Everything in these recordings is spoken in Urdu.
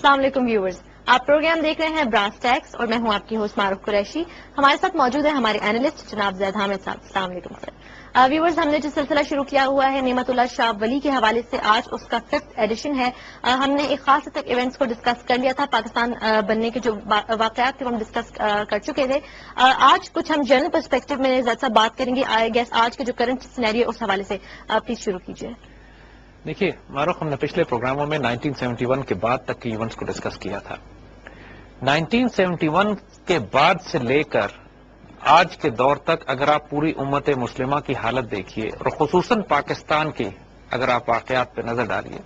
السلام علیکم ویورز، آپ پروگرام دیکھ رہے ہیں براس ٹیکس اور میں ہوں آپ کی ہوسٹ معروف قریشی. ہمارے ساتھ موجود ہے ہمارے اینالسٹ جناب زید حامد صاحب. السلام علیکم سر. ویورز، ہم نے جو سلسلہ شروع کیا ہوا ہے نعمت اللہ شاہ ولی کے حوالے سے، آج اس کا 5th ایڈیشن ہے. ہم نے ایک خاص حد تک ایونٹس کو ڈسکس کر لیا تھا، پاکستان بننے کے جو واقعات تھے وہ ہم ڈسکس کر چکے تھے. آج کچھ ہم جنرل پرسپیکٹو میں زیادہ صاحب بات کریں گے. آئی گیس آج کے جو کرنٹ سینیریو اس حوالے سے پلیز شروع کیجیے. دیکھیے معروف، ہم نے پچھلے پروگراموں میں 1971 کے بعد تک کے ایونٹس کو ڈسکس کیا تھا. 1971 کے بعد سے لے کر آج کے دور تک اگر آپ پوری امت مسلمہ کی حالت دیکھیے اور خصوصاً پاکستان کے اگر آپ واقعات پہ نظر ڈالیے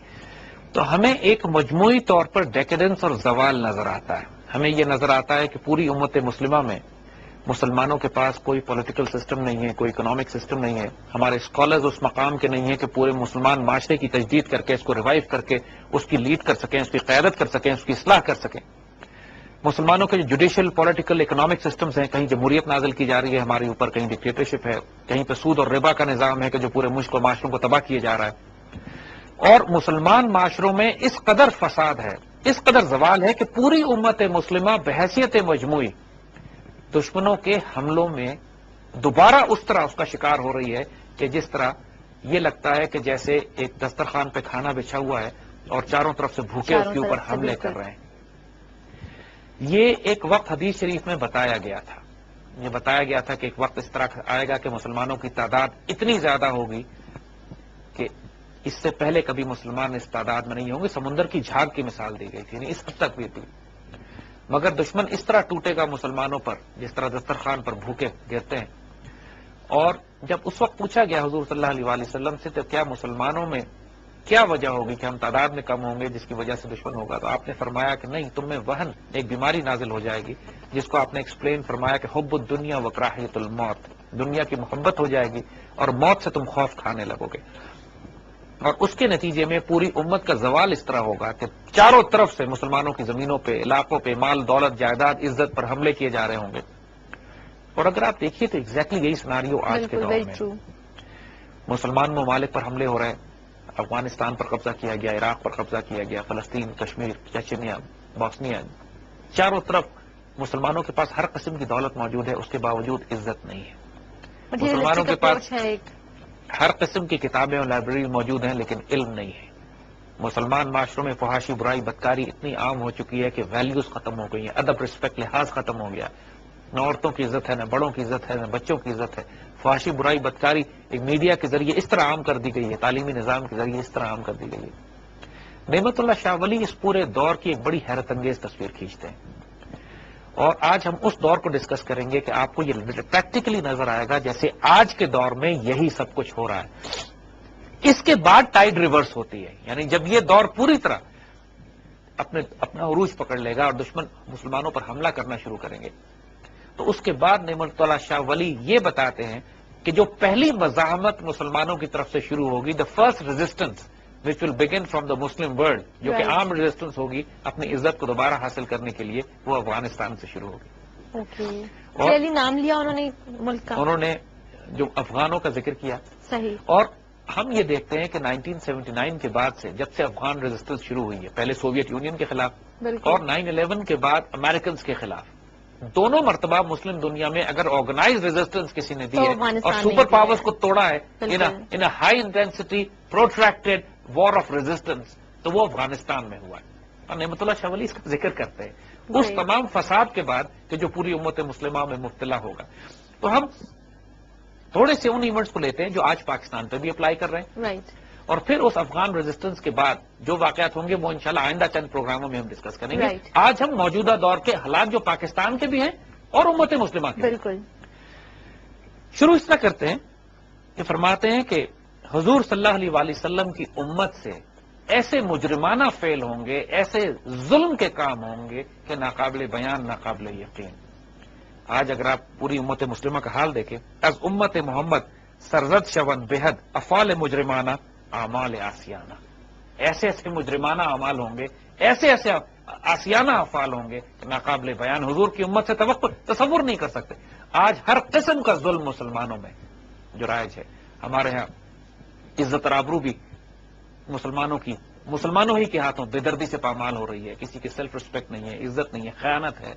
تو ہمیں ایک مجموعی طور پر ڈیکیڈنس اور زوال نظر آتا ہے. ہمیں یہ نظر آتا ہے کہ پوری امت مسلمہ میں مسلمانوں کے پاس کوئی پولیٹیکل سسٹم نہیں ہے، کوئی اکنامک سسٹم نہیں ہے. ہمارے اسکالرز اس مقام کے نہیں ہیں کہ پورے مسلمان معاشرے کی تجدید کر کے اس کو ریوائیو کر کے اس کی لیڈ کر سکیں، اس کی قیادت کر سکیں، اس کی اصلاح کر سکیں. مسلمانوں کے جو جوڈیشل، پولیٹیکل، اکنامک سسٹمز ہیں، کہیں جمہوریت نازل کی جا رہی ہے ہمارے اوپر، کہیں ڈکٹیٹرشپ ہے، کہیں پہ سود اور ربا کا نظام ہے کہ جو پورے ملک و معاشروں کو تباہ کیے جا رہا ہے. اور مسلمان معاشروں میں اس قدر فساد ہے، اس قدر زوال ہے کہ پوری امت مسلمہ بحیثیت مجموعی دشمنوں کے حملوں میں دوبارہ اس طرح اس کا شکار ہو رہی ہے کہ جس طرح یہ لگتا ہے کہ جیسے ایک دسترخوان پہ کھانا بچھا ہوا ہے اور چاروں طرف سے بھوکے اس کے اوپر حملے کر رہے ہیں. یہ ایک وقت حدیث شریف میں بتایا گیا تھا، یہ بتایا گیا تھا کہ ایک وقت اس طرح آئے گا کہ مسلمانوں کی تعداد اتنی زیادہ ہوگی کہ اس سے پہلے کبھی مسلمان اس تعداد میں نہیں ہوں گے. سمندر کی جھاگ کی مثال دی گئی تھی، اس حد تک بھی تھی. مگر دشمن اس طرح ٹوٹے گا مسلمانوں پر جس طرح دسترخوان پر بھوکے گرتے ہیں. اور جب اس وقت پوچھا گیا حضور صلی اللہ علیہ وسلم سے تو کیا مسلمانوں میں کیا وجہ ہوگی کہ ہم تعداد میں کم ہوں گے جس کی وجہ سے دشمن ہوگا، تو آپ نے فرمایا کہ نہیں، تم میں وہن ایک بیماری نازل ہو جائے گی جس کو آپ نے ایکسپلین فرمایا کہ حب الدنیا و کراہیت الموت، دنیا کی محبت ہو جائے گی اور موت سے تم خوف کھانے لگو گے. اور اس کے نتیجے میں پوری امت کا زوال اس طرح ہوگا کہ چاروں طرف سے مسلمانوں کی زمینوں پہ، علاقوں پہ مال، دولت، جائیداد، عزت پر حملے کیے جا رہے ہوں گے. اور اگر آپ دیکھیے تو ایگزیکٹلی یہی سناریو آج کے دور میں مسلمان ممالک پر حملے ہو رہے ہیں. افغانستان پر قبضہ کیا گیا، عراق پر قبضہ کیا گیا، فلسطین، کشمیر، چچنیا، بوسنیا، چاروں طرف مسلمانوں کے پاس ہر قسم کی دولت موجود ہے، اس کے باوجود عزت نہیں ہے. مسلمانوں کے پاس ہر قسم کی کتابیں اور لائبریری موجود ہیں لیکن علم نہیں ہے. مسلمان معاشروں میں فحاشی، برائی، بدکاری اتنی عام ہو چکی ہے کہ ویلیوز ختم ہو گئی ہیں، ادب، رسپیکٹ، لحاظ ختم ہو گیا. نہ عورتوں کی عزت ہے، نہ بڑوں کی عزت ہے، نہ بچوں کی عزت ہے. فحاشی، برائی، بدکاری ایک میڈیا کے ذریعے اس طرح عام کر دی گئی ہے، تعلیمی نظام کے ذریعے اس طرح عام کر دی گئی ہے. نعمت اللہ شاہ ولی اس پورے دور کی ایک بڑی حیرت انگیز تصویر کھینچتے ہیں. اور آج ہم اس دور کو ڈسکس کریں گے کہ آپ کو یہ پریکٹیکلی نظر آئے گا جیسے آج کے دور میں یہی سب کچھ ہو رہا ہے. اس کے بعد ٹائڈ ریورس ہوتی ہے، یعنی جب یہ دور پوری طرح اپنا عروج پکڑ لے گا اور دشمن مسلمانوں پر حملہ کرنا شروع کریں گے تو اس کے بعد نعمت اللہ شاہ ولی یہ بتاتے ہیں کہ جو پہلی مزاحمت مسلمانوں کی طرف سے شروع ہوگی، the first resistance which will begin from the Muslim world، جو کہ عام ریزسٹنس ہوگی اپنی عزت کو دوبارہ حاصل کرنے کے لیے، وہ افغانستان سے شروع ہوگی. اور نام لیا انہوں نے ملک کا، انہوں نے جو افغانوں کا ذکر کیا. صحیح. اور ہم یہ دیکھتے ہیں کہ 1979 کے بعد سے جب سے افغان ریزسٹنس شروع ہوئی ہے، پہلے سوویت یونین کے خلاف اور 9/11 کے بعد امریکنز کے خلاف، دونوں مرتبہ مسلم دنیا میں اگر آرگنائز ریزسٹنس کسی نے دی ہے اور سپر پاورز کو توڑا ہے in high intensity protracted war of resistance, تو وہ افغانستان میں ہوا ہے. اور نعمت اللہ شاہ ولی اس کا ذکر کرتے ہیں اس تمام فساد کے بعد کہ جو پوری امت مسلمہ میں مبتلا ہوگا. تو ہم تھوڑے سے ان ایونٹس کو لیتے ہیں جو آج پاکستان پہ بھی اپلائی کر رہے ہیں، اور پھر اس افغان ریزسٹنس کے بعد جو واقعات ہوں گے وہ انشاءاللہ آئندہ چند پروگراموں میں ہم ڈسکس کریں گے. آج ہم موجودہ دور کے حالات جو پاکستان کے بھی ہیں اور امت مسلمہ کے. بالکل. شروع اس طرح کرتے ہیں کہ فرماتے ہیں کہ حضور صلی اللہ علیہ وآلہ وسلم کی امت سے ایسے مجرمانہ فعل ہوں گے، ایسے ظلم کے کام ہوں گے کہ ناقابل بیان، ناقابل یقین. آج اگر آپ پوری امت مسلمہ کا حال دیکھیں، از امت محمد سرزد شون بےحد افعال مجرمانہ اعمال آسیانہ، ایسے ایسے مجرمانہ اعمال ہوں گے، ایسے ایسے آسیانہ افعال ہوں گے کہ ناقابل بیان، حضور کی امت سے تصور نہیں کر سکتے. آج ہر قسم کا ظلم مسلمانوں میں جو رائج ہے. ہمارے ہاں عزت اور آبرو بھی مسلمانوں کی مسلمانوں ہی کے ہاتھوں بے دردی سے پامال ہو رہی ہے. کسی کی سیلف رسپیکٹ نہیں ہے, عزت نہیں ہے, خیانت ہے,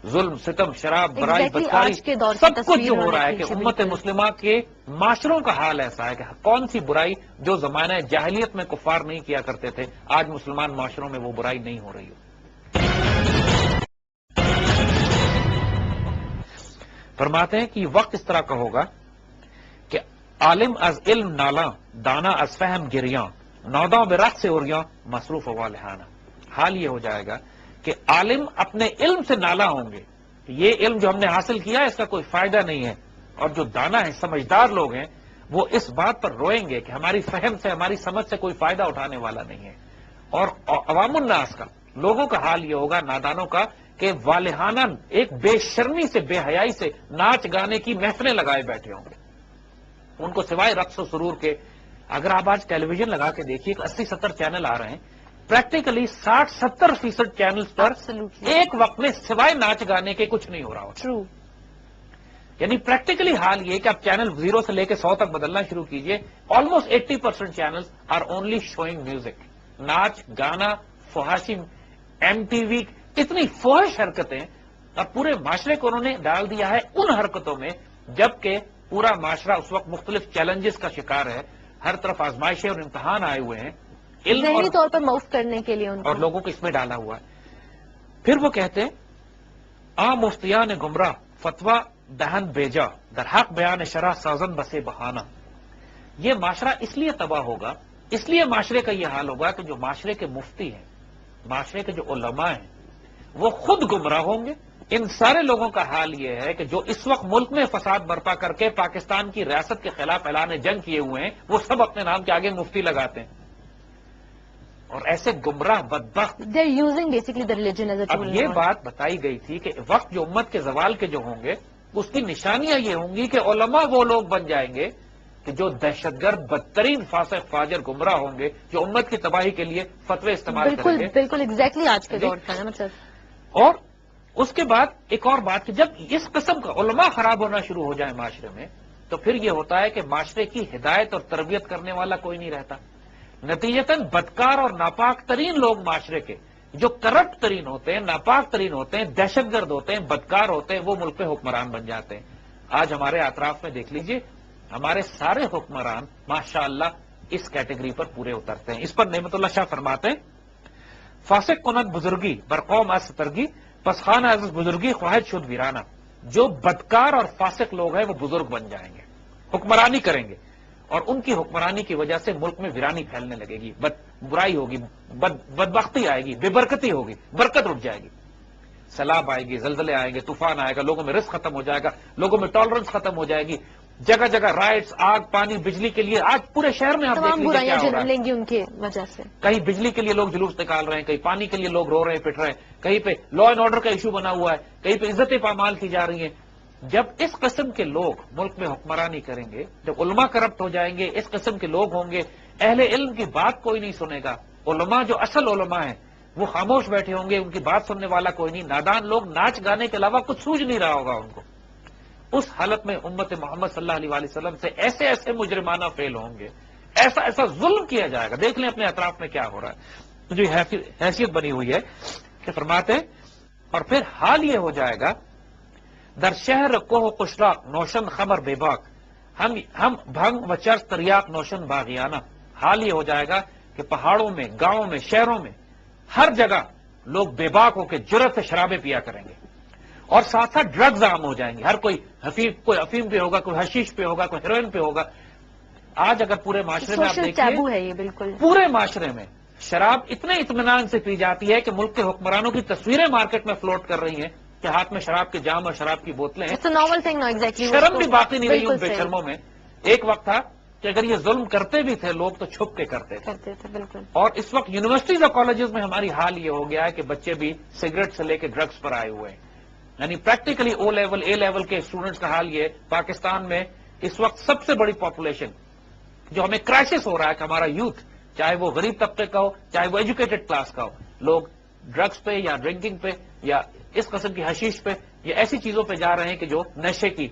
ظلم, ستم, شراب, برائی, بدکاری, آج کے دور کی سب کچھ تصویر جو ہو انہوں نے رہا ہے کہ کھینچی، امت بالکل۔ مسلمہ کے معاشروں کا حال ایسا ہے کہ کون سی برائی جو زمانہ جاہلیت میں کفار نہیں کیا کرتے تھے آج مسلمان معاشروں میں وہ برائی نہیں ہو رہی ہو. فرماتے ہیں کہ وقت اس طرح کا ہوگا کہ عالم از علم نالاں دانا از فہم گریاں نوداں برق سے اوریاں مصروف ہوا لہانا. حال یہ ہو جائے گا کہ عالم اپنے علم سے نالا ہوں گے، یہ علم جو ہم نے حاصل کیا اس کا کوئی فائدہ نہیں ہے، اور جو دانا ہے سمجھدار لوگ ہیں وہ اس بات پر روئیں گے کہ ہماری فہم سے ہماری سمجھ سے کوئی فائدہ اٹھانے والا نہیں ہے. اور عوام الناس کا، لوگوں کا حال یہ ہوگا، نادانوں کا، کہ والہانہ ایک بے شرمی سے بے حیائی سے ناچ گانے کی محفلیں لگائے بیٹھے ہوں گے. ان کو سوائے رقص و سرور کے، اگر آپ آج ٹیلی ویژن لگا کے دیکھیے کہ 80-70 چینل آ رہے ہیں، پریکٹیکلی 60-70% چینلز پر ایک وقت میں سوائے ناچ گانے کے کچھ نہیں ہو رہا ہوتا. ٹرو. یعنی پریکٹیکلی حال یہ کہ آپ چینل 0 سے لے کے 100 تک بدلنا شروع کیجئے، almost 80% channels are only showing music. ناچ گانا، فحاشی، ایم ٹی وی، اتنی فحش حرکتیں، اور پورے معاشرے کو انہوں نے ڈال دیا ہے ان حرکتوں میں، جبکہ پورا معاشرہ اس وقت مختلف چیلنجز کا شکار ہے، ہر طرف آزمائشیں اور امتحان آئے ہوئے ہیں، علم ذہنی طور پر معاف کرنے کے لیے ان اور کو لوگوں کو اس میں ڈالا ہوا ہے. پھر وہ کہتے ہیں مفتیان گمراہ فتویٰ دہن بیجا در حق بیان شرح سازن بسے بہانہ. یہ معاشرہ اس لیے تباہ ہوگا، اس لیے معاشرے کا یہ حال ہوگا کہ جو معاشرے کے مفتی ہیں، معاشرے کے جو علماء ہیں، وہ خود گمراہ ہوں گے. ان سارے لوگوں کا حال یہ ہے کہ جو اس وقت ملک میں فساد برپا کر کے پاکستان کی ریاست کے خلاف اعلان جنگ کیے ہوئے ہیں، وہ سب اپنے نام کے آگے مفتی لگاتے ہیں. اور ایسے گمراہ بدبخت، they are using basically the religion as a اب ٹول. یہ بات بتائی گئی تھی کہ وقت جو امت کے زوال کے جو ہوں گے اس کی نشانیاں یہ ہوں گی کہ علماء وہ لوگ بن جائیں گے کہ جو دہشت گرد، بدترین فاسق فاجر گمراہ ہوں گے، جو امت کی تباہی کے لیے فتوے استعمال کریں بالکل گے. بالکل ایگزیکٹلی آج کے دور کا ہے مطلب. اور اس کے بعد ایک اور بات کہ جب اس قسم کا علماء خراب ہونا شروع ہو جائے معاشرے میں، تو پھر یہ ہوتا ہے کہ معاشرے کی ہدایت اور تربیت کرنے والا کوئی نہیں رہتا. نتیجتاً بدکار اور ناپاک ترین لوگ معاشرے کے، جو کرپٹ ترین ہوتے ہیں، ناپاک ترین ہوتے ہیں، دہشت گرد ہوتے ہیں، بدکار ہوتے ہیں، وہ ملک پہ حکمران بن جاتے ہیں. آج ہمارے اطراف میں دیکھ لیجئے، ہمارے سارے حکمران ماشاءاللہ اس کیٹیگری پر پورے اترتے ہیں. اس پر نعمت اللہ شاہ فرماتے ہیں فاسق کند بزرگی برقوم از سترگی پس خان از بزرگی خواہد شد ویرانہ. جو بدکار اور فاسق لوگ ہیں وہ بزرگ بن جائیں گے، حکمرانی کریں گے، اور ان کی حکمرانی کی وجہ سے ملک میں ویرانی پھیلنے لگے گی، برائی ہوگی، بدبختی آئے گی، بے برکتی ہوگی، برکت اٹھ جائے گی، سیلاب آئے گی، زلزلے آئیں گے، طوفان آئے گا، لوگوں میں رزق ختم ہو جائے گا، لوگوں میں ٹالرنس ختم ہو جائے گی، جگہ جگہ رائٹس، آگ، پانی، بجلی کے لیے آج پورے شہر میں آپ دیکھ تمام لیجیے برائیاں کیا ہو رہا جنم ہے. لیں گی ان کی وجہ سے. کہیں بجلی کے لیے لوگ جلوس نکال رہے ہیں، کہیں پانی کے لیے لوگ رو رہے ہیں، پٹ رہے ہیں، کہیں پہ لا اینڈ آرڈر کا ایشو بنا ہوا ہے، کہیں پہ عزتیں پامال کی جا رہی ہیں. جب اس قسم کے لوگ ملک میں حکمرانی کریں گے، جب علماء کرپٹ ہو جائیں گے، اس قسم کے لوگ ہوں گے، اہل علم کی بات کوئی نہیں سنے گا. علماء جو اصل علماء ہیں وہ خاموش بیٹھے ہوں گے، ان کی بات سننے والا کوئی نہیں. نادان لوگ ناچ گانے کے علاوہ کچھ سوجھ نہیں رہا ہوگا ان کو. اس حالت میں امت محمد صلی اللہ علیہ وسلم سے ایسے ایسے مجرمانہ فعل ہوں گے، ایسا ایسا ظلم کیا جائے گا. دیکھ لیں اپنے اطراف میں کیا ہو رہا ہے. جو حیثیت بنی ہوئی ہے کہ فرماتے ہیں اور پھر حال یہ ہو جائے گا در شہر کوہ قشراق نوشن خمر بے باک ہم بھنگ و چرس تریاق نوشن باغیانہ. حال یہ ہو جائے گا کہ پہاڑوں میں، گاؤں میں، شہروں میں، ہر جگہ لوگ بے باک ہو کے جرأت سے شرابیں پیا کریں گے، اور ساتھ ساتھ ڈرگز عام ہو جائیں گے. ہر کوئی افیم پہ ہوگا، کوئی حشیش پہ ہوگا، کوئی ہیروئن پہ ہوگا. آج اگر پورے معاشرے میں آپ سوشل دیکھیے، ٹیبو ہے یہ بالکل. پورے معاشرے میں شراب اتنے اطمینان سے پی جاتی ہے کہ ملک کے حکمرانوں کی تصویریں مارکیٹ میں فلوٹ کر رہی ہیں کہ ہاتھ میں شراب کے جام اور شراب کی بوتلیں ہیں. It's a normal thing. No exactly. شرم بھی باقی نہیں رہی ان بالکل بے صحیح. شرموں میں. ایک وقت تھا کہ اگر یہ ظلم کرتے بھی تھے لوگ تو چھپ کے کرتے تھے. کرتے تھے بالکل. اور اس وقت یونیورسٹیز اور کالجز میں ہماری حال یہ ہو گیا ہے کہ بچے بھی سگریٹ سے لے کے ڈرگز پر آئے ہوئے ہیں. یعنی پریکٹیکلی او لیول، اے لیول کے اسٹوڈنٹس کا حال یہ ہے. پاکستان میں اس وقت سب سے بڑی پاپولیشن جو ہمیں کرائسس ہو رہا ہے کہ ہمارا یوتھ، چاہے وہ غریب طبقے کا ہو، چاہے وہ ایجوکیٹڈ کلاس کا ہو، لوگ ڈرگز پہ یا ڈرنکنگ پہ یا اس قسم کی حشیش پہ یا ایسی چیزوں پہ جا رہے ہیں کہ جو نشے کی.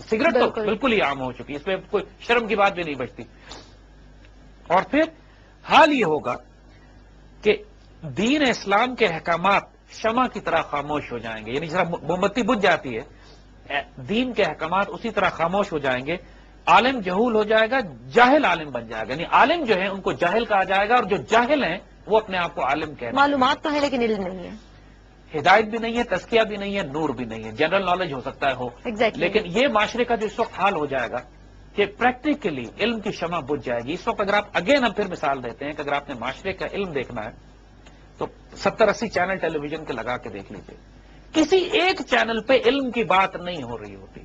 سگریٹ تو بالکل ہی عام ہو چکی، اس پہ کوئی شرم کی بات بھی نہیں بچتی. اور پھر حال یہ ہوگا کہ دین اسلام کے احکامات شمع کی طرح خاموش ہو جائیں گے. یعنی جس طرح موم بتی بجھ جاتی ہے، دین کے احکامات اسی طرح خاموش ہو جائیں گے. عالم جہول ہو جائے گا، جاہل عالم بن جائے گا. یعنی عالم جو ہے ان کو جاہل کہا جائے گا، اور جو جاہل ہیں وہ اپنے آپ کو عالم کہتے ہیں. معلومات تو ہے لیکن علم نہیں ہے. ہدایت بھی نہیں ہے، تزکیہ بھی نہیں ہے، نور بھی نہیں ہے. جنرل نالج ہو سکتا ہے ہو، Exactly. لیکن یہ معاشرے کا جو اس وقت حال ہو جائے گا کہ پریکٹیکلی علم کی شمع بجھ جائے گی. اس وقت اگر آپ اگین ہم پھر مثال دیتے ہیں کہ اگر آپ نے معاشرے کا علم دیکھنا ہے تو 70-80 چینل ٹیلی ویژن کے لگا کے دیکھ لیجیے، کسی ایک چینل پہ علم کی بات نہیں ہو رہی ہوتی.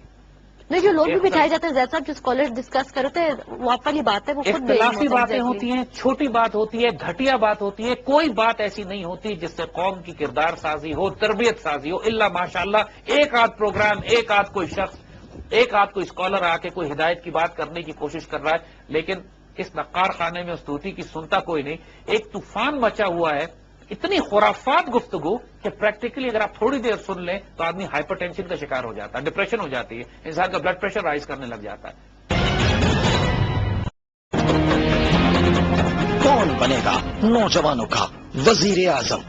نہیں، جو لوگ بھی بٹھائے جاتے ہیں زید صاحب، جو اسکالر ڈسکس کرتے ہیں، وہ آپ والی بات ہے، وہ خود بھی علم اختلافی ہوتا ہے. باتیں Exactly. ہوتی ہیں، چھوٹی بات ہوتی ہے، گھٹیا بات ہوتی ہے. کوئی بات ایسی نہیں ہوتی جس سے قوم کی کردار سازی ہو، تربیت سازی ہو، الا ماشاءاللہ ایک آدھ پروگرام، ایک آدھ کوئی شخص، ایک آدھ کوئی اسکالر آ کے کوئی ہدایت کی بات کرنے کی کوشش کر رہا ہے. لیکن اس نقار خانے میں اس طوطی کی سنتا کوئی نہیں. ایک طوفان مچا ہوا ہے، اتنی خرافات گفتگو کہ پریکٹیکلی اگر آپ تھوڑی دیر سن لیں تو آدمی ہائپر ٹینشن کا شکار ہو جاتا ہے، ڈپریشن ہو جاتی ہے، انسان کا بلڈ پریشر رائز کرنے لگ جاتا ہے. کون بنے گا نوجوانوں کا وزیر اعظم؟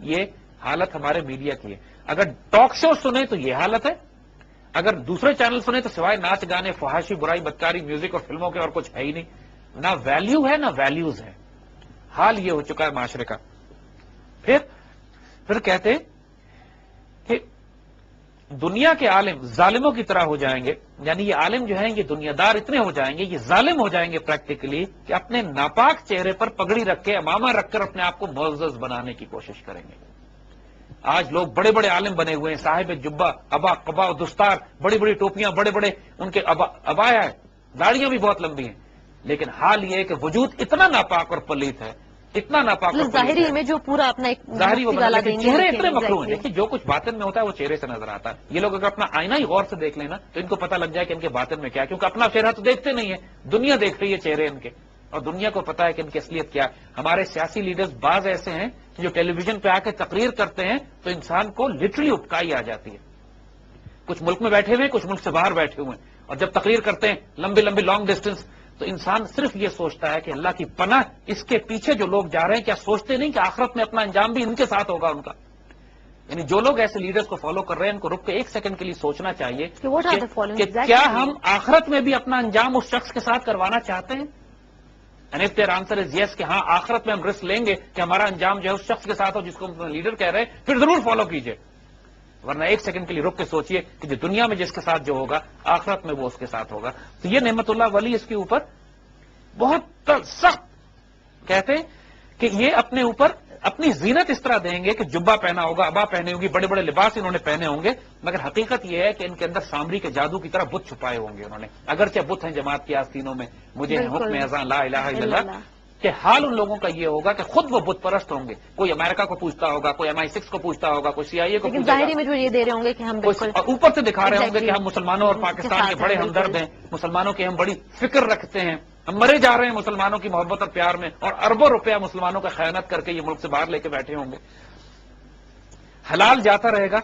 یہ حالت ہمارے میڈیا کی ہے. اگر ٹاک شو سنیں تو یہ حالت ہے، اگر دوسرے چینل سنیں تو سوائے ناچ گانے، فحاشی، برائی، بدکاری، میوزک اور فلموں کے اور کچھ ہے ہی نہیں. نہ ویلیو ہے نہ ویلیوز ہے. حال یہ ہو چکا ہے معاشرے کا. پھر کہتے کہ دنیا کے عالم ظالموں کی طرح ہو جائیں گے. یعنی یہ عالم جو ہیں یہ دنیا دار اتنے ہو جائیں گے، یہ ظالم ہو جائیں گے پریکٹیکلی، کہ اپنے ناپاک چہرے پر پگڑی رکھ کے، امامہ رکھ کر اپنے آپ کو معزز بنانے کی کوشش کریں گے. آج لوگ بڑے بڑے عالم بنے ہوئے ہیں، صاحب جبہ، ابا، قبا، دستار، بڑی بڑی ٹوپیاں، بڑے بڑے ان کے ابایا ہے، داڑیاں بھی بہت لمبی ہیں. لیکن حال یہ ہے کہ وجود اتنا ناپاک اور پلیت ہے، اتنا ناپاک اور پلیت ظاہری ہے. میں جو پورا اپنا ایک ظاہری وہ والا لیکن دیں گے، چہرے لیکن اتنے مکروہ ہیں. exactly. دیکھیے جو کچھ باطن میں ہوتا ہے وہ چہرے سے نظر آتا ہے. یہ لوگ اگر اپنا آئینہ ہی غور سے دیکھ لیں نا تو ان کو پتہ لگ جائے کہ ان کے باطن میں کیا ہے، کیونکہ اپنا چہرہ تو دیکھتے نہیں ہے، دنیا دیکھ رہی ہے چہرے ان کے، اور دنیا کو پتا ہے کہ ان کی اصلیت کیا ہے. ہمارے سیاسی لیڈرز بعض ایسے ہیں جو ٹیلی ویژن پہ آ کے تقریر کرتے ہیں تو انسان کو لٹرلی اپکائی آ جاتی ہے. کچھ ملک میں بیٹھے ہوئے ہیں، کچھ ملک سے باہر بیٹھے ہوئے ہیں، اور جب تقریر کرتے ہیں لمبی لمبی لانگ ڈسٹینس تو انسان صرف یہ سوچتا ہے کہ اللہ کی پناہ، اس کے پیچھے جو لوگ جا رہے ہیں کیا سوچتے نہیں کہ آخرت میں اپنا انجام بھی ان کے ساتھ ہوگا ان کا. یعنی جو لوگ ایسے لیڈرز کو فالو کر رہے ہیں ان کو رک کے ایک سیکنڈ کے لیے سوچنا چاہیے کہ what are they following کہ exactly. کیا ہم آخرت میں بھی اپنا انجام اس شخص کے ساتھ کروانا چاہتے ہیں. And if their answer is yes کہ ہاں آخرت میں ہم رسک لیں گے کہ ہمارا انجام جو ہے اس شخص کے ساتھ ہو جس کو ہم لیڈر کہہ رہے ہیں، پھر ضرور فالو کیجئے. ورنہ ایک سیکنڈ کے لیے رک کے سوچئے کہ جو دنیا میں جس کے ساتھ جو ہوگا آخرت میں وہ اس کے ساتھ ہوگا. تو یہ نعمت اللہ ولی اس کے اوپر بہت سخت کہتے ہیں کہ یہ اپنے اوپر اپنی زینت اس طرح دیں گے کہ جبہ پہنا ہوگا، ابا پہنے ہوگی، بڑے بڑے لباس انہوں نے پہنے ہوں گے، مگر حقیقت یہ ہے کہ ان کے اندر سامری کے جادو کی طرح بت چھپائے ہوں گے انہوں نے. اگرچہ بت ہیں جماعت کی آستینوں میں، مجھے بالکل. حکم اذان لا الہ الا اللہ، کہ حال ان لوگوں کا یہ ہوگا کہ خود وہ بت پرست ہوں گے. کوئی امریکہ کو پوچھتا ہوگا، کوئی MI6 کو پوچھتا ہوگا، کوئی CIA کو لیکن پوچھتا ظاہری میں جو یہ دے رہے ہوں گے کہ ہم بالکل اور اوپر سے دکھا رہے ہوں گے کہ Exactly. ہم مسلمانوں اور پاکستان کے کے بڑے ساتھ ہیں، ہمدرد بالکل. ہیں، مسلمانوں کی ہم بڑی فکر رکھتے ہیں، ہم مرے جا رہے ہیں مسلمانوں کی محبت اور پیار میں، اور اربوں روپیہ مسلمانوں کا خیانت کر کے یہ ملک سے باہر لے کے بیٹھے ہوں گے. حلال جاتا رہے گا،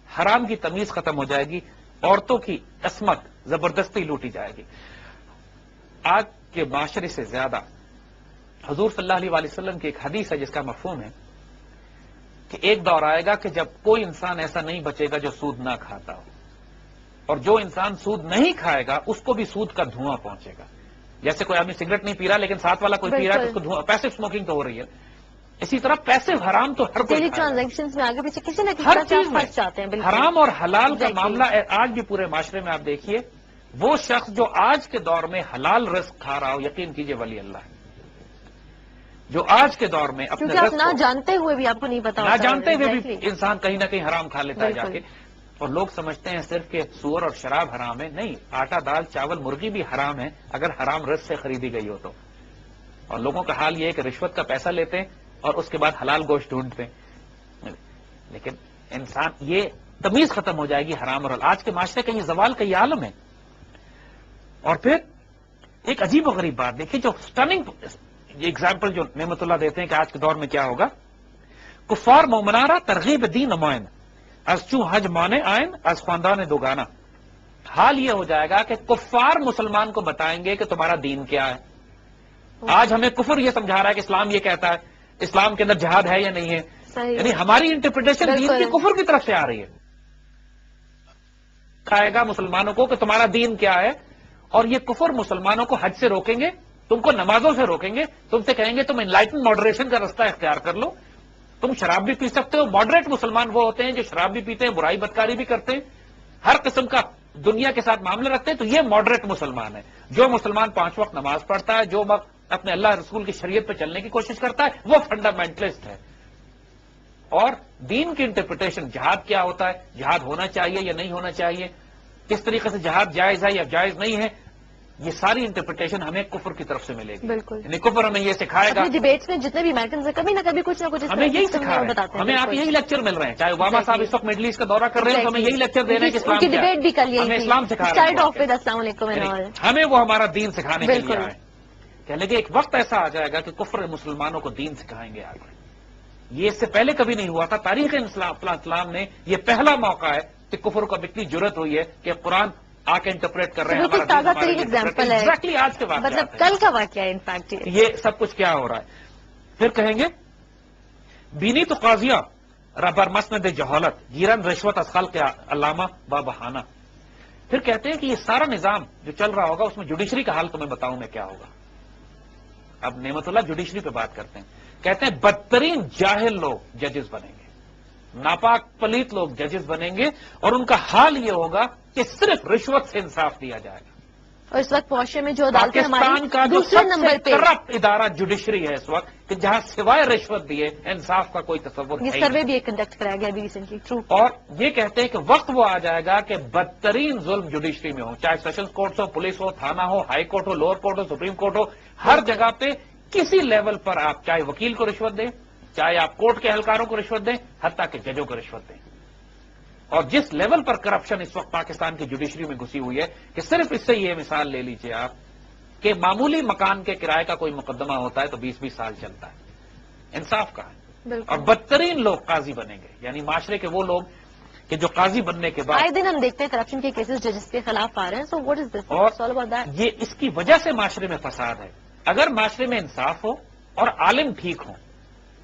حرام کی تمیز ختم ہو جائے گی، عورتوں کی عصمت زبردستی لوٹی جائے گی. آج کے معاشرے سے زیادہ حضور صلی اللہ علیہ وآلہ وسلم کی ایک حدیث ہے جس کا مفہوم ہے کہ ایک دور آئے گا کہ جب کوئی انسان ایسا نہیں بچے گا جو سود نہ کھاتا ہو، اور جو انسان سود نہیں کھائے گا اس کو بھی سود کا دھواں پہنچے گا. جیسے کوئی آدمی سگریٹ نہیں پی رہا لیکن ساتھ والا کوئی پی رہا ہے تو اس کو دھواں، پیسو اسموکنگ تو ہو رہی ہے. اسی طرح پیسے حرام تو ہر کوئی ڈیلی کھائے گا. ٹرانزیکشن میں آگے پیچھے کسی نہ کسی ہر طرح سے چیز آپ میں پھنس جاتے ہیں. بالکل حرام اور حلال کا Exactly. معاملہ آج بھی پورے معاشرے میں آپ دیکھیے. وہ شخص جو آج کے دور میں حلال رزق کھا رہا ہو، یقین کیجئے ولی اللہ ہے. جو آج کے دور میں اپنے کیونکہ آپ رزق نہ کو جانتے ہوئے بھی آپ کو نہیں پتا نہ ہوتا ہے. جانتے ہوئے بھی Exactly. انسان کہیں نہ کہیں حرام کھا لیتا ہے جا بالکل. کے. اور لوگ سمجھتے ہیں صرف کہ سور اور شراب حرام ہے. نہیں، آٹا، دال، چاول، مرغی بھی حرام ہے اگر حرام رزق سے خریدی گئی ہو تو. اور لوگوں کا حال یہ ہے کہ رشوت کا پیسہ لیتے ہیں اور اس کے بعد حلال گوشت ڈھونڈتے ہیں. لیکن انسان یہ تمیز ختم ہو جائے گی حرام اور حلال. آج کے معاشرے کا یہ زوال کا یہ عالم ہے. اور پھر ایک عجیب و غریب بات دیکھیے، جو سٹننگ ایگزامپل جو نعمت اللہ دیتے ہیں کہ آج کے دور میں کیا ہوگا. کفار مومنارا ترغیب دین امائن از چوں حج مانے آئین از خواندان دو گانا. حال یہ ہو جائے گا کہ کفار مسلمان کو بتائیں گے کہ تمہارا دین کیا ہے. آج ہمیں کفر یہ سمجھا رہا ہے کہ اسلام یہ کہتا ہے, اسلام کے اندر جہاد ہے یا نہیں ہے. یعنی ہماری انٹرپریٹیشن دین کی کفر کی طرف سے آ رہی ہے. کہے گا مسلمانوں کو کہ تمہارا دین کیا ہے, اور یہ کفر مسلمانوں کو حج سے روکیں گے, تم کو نمازوں سے روکیں گے, تم سے کہیں گے تم انلائٹن ماڈریشن کا رستہ اختیار کر لو, تم شراب بھی پی سکتے ہو. ماڈریٹ مسلمان وہ ہوتے ہیں جو شراب بھی پیتے ہیں, برائی بدکاری بھی کرتے ہیں, ہر قسم کا دنیا کے ساتھ معاملہ رکھتے ہیں. تو یہ ماڈریٹ مسلمان ہے. جو مسلمان 5 وقت نماز پڑھتا ہے, جو اپنے اللہ رسول کی شریعت پہ چلنے کی کوشش کرتا ہے, وہ فنڈامنٹلسٹ ہے. اور دین کی انٹرپریٹیشن, جہاد کیا ہوتا ہے, جہاد ہونا چاہیے یا نہیں ہونا چاہیے, کس طریقے سے جہاد جائز ہے یا جائز نہیں ہے, یہ ساری انٹرپریٹیشن ہمیں کفر کی طرف سے ملے گی. بالکل. یعنی کفر ہمیں یہ سکھائے گا. ڈیبیٹس میں جتنے بھی امیرکنز ہیں کبھی نہ کبھی کچھ نہ کچھ ہمیں یہی سکھا رہے ہیں, ہمیں آپ یہی لیکچر مل رہے ہیں. چاہے اوباما صاحب اس وقت مڈل ایسٹ کا دورہ کر رہے ہیں تو ہمیں یہی لیکچر دے رہے ہیں کہ اسلام کیا ہے. ڈیبیٹ بھی کر لی, ہمیں اسلام سکھا رہے ہیں. السلام علیکم. ہمیں وہ ہمارا دین سکھانے کے لیے آئے. کہنے کہ ایک وقت ایسا آ جائے گا کہ کفر مسلمانوں کو دین سکھائیں گے آگے. یہ اس سے پہلے کبھی نہیں ہوا تھا. تاریخ اسلام نے یہ پہلا موقع ہے کہ کفر کو اتنی جرت ہوئی ہے کہ قرآن آ کے انٹرپریٹ کر رہے ہیں. بالکل تازہ ترین ایگزامپل ہے. ایگزیکٹلی آج کے بعد, مطلب کل کا واقعہ ہے انفیکٹ یہ سب کچھ کیا ہو رہا ہے. پھر کہیں گے بینی تو قاضیہ ربر مسند جہالت گیرن رشوت اسخل کے علامہ با بہانہ. پھر کہتے ہیں کہ یہ سارا نظام جو چل رہا ہوگا اس میں جوڈیشری کا حال تمہیں بتاؤں میں کیا ہوگا. اب نعمت اللہ جوڈیشری پہ بات کرتے ہیں. کہتے ہیں بدترین جاہل لوگ ججز بنیں گے, ناپاک پلیت لوگ ججز بنیں گے, اور ان کا حال یہ ہوگا کہ صرف رشوت سے انصاف دیا جائے گا. اور اس وقت معاشرے میں جو پاکستان کا جو دوسرے سب نمبر سے پہ کرپٹ ادارہ جوڈیشری ہے اس وقت, کہ جہاں سوائے رشوت دیے انصاف کا کوئی تصور یہ نہیں. سروے بھی ایک کنڈکٹ کرایا گیا ابھی ریسنٹلی. ٹرو. اور یہ کہتے ہیں کہ وقت وہ آ جائے گا کہ بدترین ظلم جوڈیشری میں ہو, چاہے سیشنز کورٹس ہو, پولیس ہو, تھانہ ہو, ہائی کورٹ ہو, لوور کورٹ ہو, سپریم کورٹ ہو, ہر جگہ پہ کسی لیول پر آپ چاہے وکیل کو رشوت دیں, چاہے آپ کورٹ کے اہلکاروں کو رشوت دیں, حتیٰ کہ ججوں کو رشوت دیں. اور جس لیول پر کرپشن اس وقت پاکستان کی جوڈیشری میں گھسی ہوئی ہے کہ صرف اس سے یہ مثال لے لیجئے آپ کہ معمولی مکان کے کرائے کا کوئی مقدمہ ہوتا ہے تو 20-20 سال چلتا ہے. انصاف کا ہے. اور بدترین لوگ قاضی بنیں گے, یعنی معاشرے کے وہ لوگ کہ جو قاضی بننے کے بعد آئے دن ہم دیکھتے ہیں کرپشن کے کیسز ججز کے خلاف آ رہے ہیں. سو واٹ از دس, اور یہ اس کی وجہ سے معاشرے میں فساد ہے. اگر معاشرے میں انصاف ہو اور عالم ٹھیک ہوں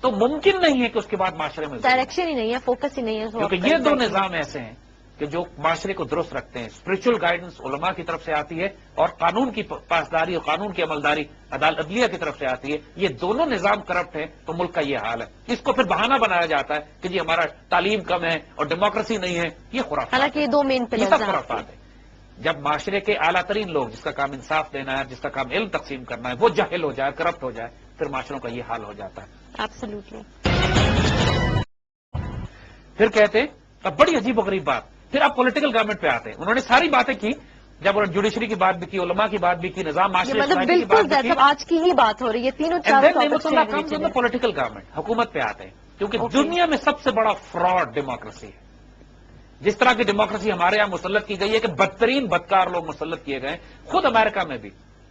تو ممکن نہیں ہے کہ اس کے بعد معاشرے میں ڈائریکشن ہی نہیں ہے, فوکس ہی نہیں ہے. کیونکہ یہ دو نظام ایسے ہیں کہ جو معاشرے کو درست رکھتے ہیں. اسپرچل گائیڈنس علماء کی طرف سے آتی ہے, اور قانون کی پاسداری اور قانون کی عملداری عدلیہ کی طرف سے آتی ہے. یہ دونوں نظام کرپٹ ہیں تو ملک کا یہ حال ہے. اس کو پھر بہانہ بنایا جاتا ہے کہ جی ہمارا تعلیم کم ہے اور ڈیموکریسی نہیں ہے. یہ خرافات, حالانکہ یہ دو مین پلرز سب خرافات ہے. جب معاشرے کے اعلیٰ ترین لوگ جس کا کام انصاف دینا ہے, جس کا کام علم تقسیم کرنا ہے, وہ جاہل ہو جائے, کرپٹ ہو جائے, پھر معاشروں کا یہ حال ہو جاتا ہے. ایبسلیوٹلی. پھر کہتے اب بڑی عجیب و غریب بات, پھر آپ پولیٹیکل گورنمنٹ پہ آتے ہیں. انہوں نے ساری باتیں کی, جب انہوں نے جوڈیشری کی بات بھی کی, علماء کی بات بھی کی, نظام معاشرے مطلب کی بات بھی کی, آج کی ہی بات ہو رہی ہے. تینوں چار پولیٹیکل گورنمنٹ حکومت پہ آتے ہیں, کیونکہ دنیا میں سب سے بڑا فراڈ ڈیموکریسی ہے. جس طرح کی ڈیموکریسی ہمارے یہاں مسلط کی گئی ہے کہ بدترین بدکار لوگ مسلط کیے گئے. خود امریکہ میں بھی